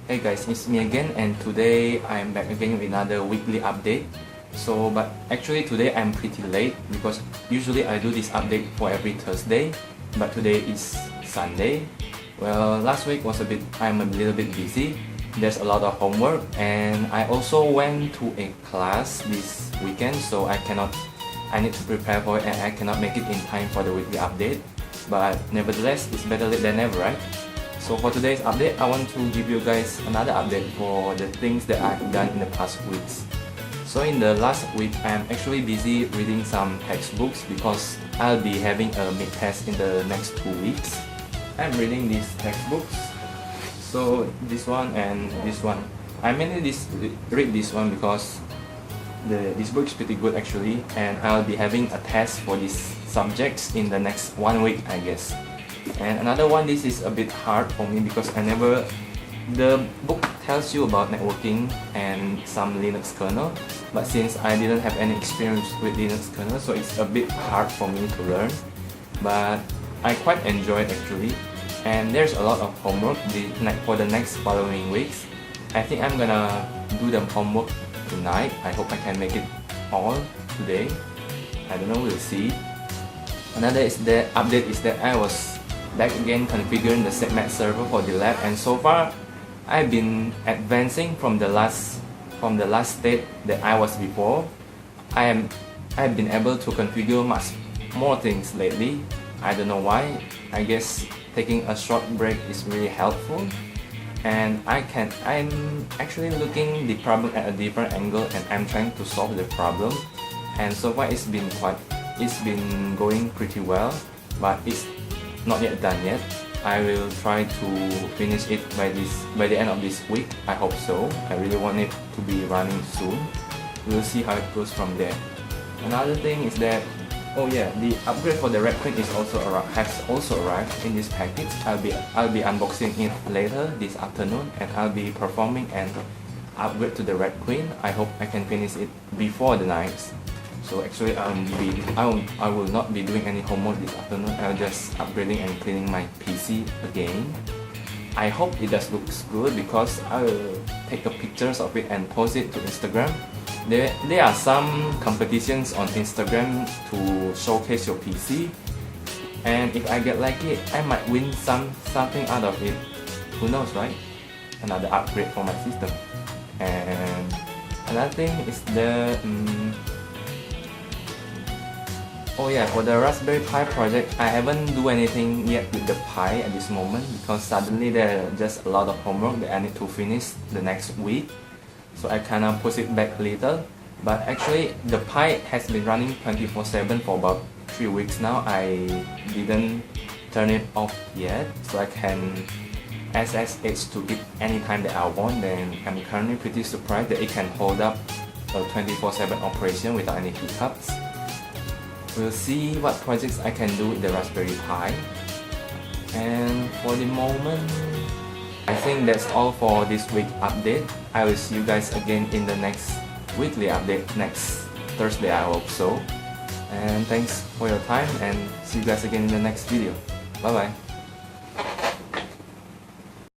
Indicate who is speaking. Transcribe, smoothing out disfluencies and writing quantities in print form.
Speaker 1: Hey guys, it's me again, and today I'm back again with another weekly update. But actually today I'm pretty late because usually I do this update for every Thursday, but today is Sunday. Well, last week was I'm a little bit busy. There's a lot of homework, and I also went to a class this weekend, so I need to prepare for it, and I cannot make it in time for the weekly update. But nevertheless, it's better late than never, right? So for today's update, I want to give you guys another update for the things that I've done in the past weeks. So in the last week, I'm actually busy reading some textbooks because I'll be having a mid-test in the next 2 weeks. I'm reading these textbooks. So this one and this one. I mainly read this one because this book is pretty good actually, and I'll be having a test for these subjects in the next 1 week, I guess. And another one, this is a bit hard for me because the book tells you about networking and some Linux kernel, but since I didn't have any experience with Linux kernel, so it's a bit hard for me to learn. But I quite enjoy it actually, and there's a lot of homework for the next following weeks. I think I'm gonna do the homework tonight. I hope I can make it all today. I don't know, we'll see. Another update is that I was back again configuring the segment server for the lab, and so far I've been advancing from the last state that I was before. I've been able to configure much more things lately. I don't know why. I guess taking a short break is really helpful, and I'm actually looking the problem at a different angle, and I'm trying to solve the problem. And so far it's been going pretty well, but it's not yet done yet. I will try to finish it by the end of this week. I hope so. I really want it to be running soon. We'll see how it goes from there. Another thing is that, oh yeah, the upgrade for the Red Queen has also arrived in this package. I'll be unboxing it later this afternoon, and I'll be performing an upgrade to the Red Queen. I hope I can finish it before the night. So actually I will not be doing any homework this afternoon. I'll just upgrading and cleaning my PC again. I hope it does looks good because I will take pictures of it and post it to Instagram. There are some competitions on Instagram to showcase your PC, and if I get lucky, I might win something out of it. Who knows, right? Another upgrade for my system. And another thing is oh yeah, for the Raspberry Pi project, I haven't do anything yet with the Pi at this moment because suddenly there are just a lot of homework that I need to finish the next week. So I kinda push it back a little. But actually, the Pi has been running 24/7 for about 3 weeks now. I didn't turn it off yet, so I can SSH to it anytime that I want. Then I'm currently pretty surprised that it can hold up a 24/7 operation without any hiccups. We'll see what projects I can do with the Raspberry Pi. And for the moment, I think that's all for this week update. I will see you guys again in the next weekly update next Thursday, I hope so. And thanks for your time, and see you guys again in the next video. Bye bye.